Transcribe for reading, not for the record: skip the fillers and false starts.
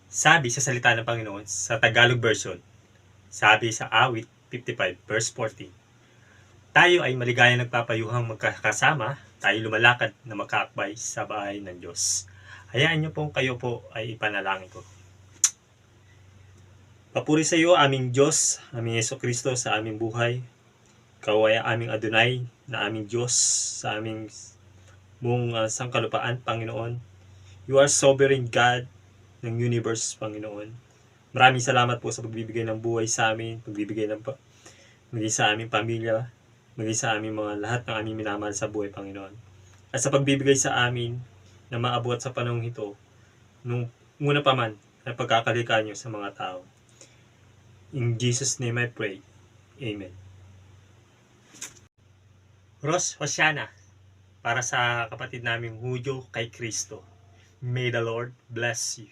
Sabi sa salita ng Panginoon sa Tagalog version, sabi sa Awit 55 verse 14, tayo ay maligayang nagpapayuhang magkakasama, tayo lumalakad na magkaakbay sa bahay ng Diyos. Hayaan niyo pong kayo po ay ipanalangin ko. Papuri sa iyo, aming Diyos, aming Jesucristo sa aming buhay. Ikaw ay aming Adonai, na aming Diyos sa aming buong sangkalupaan, Panginoon. You are sovereign God ng universe, Panginoon. Maraming salamat po sa pagbibigay ng buhay sa amin, pagbibigay ng maging sa aming pamilya, maging sa aming mga lahat ng aming minamahal sa buhay, Panginoon. At sa pagbibigay sa amin na maabot sa panahong ito, nung muna pa man na pagkakalika niyo sa mga tao. In Jesus' name I pray. Amen. Ros Hosiana, para sa kapatid naming Hudyo kay Kristo. May the Lord bless you.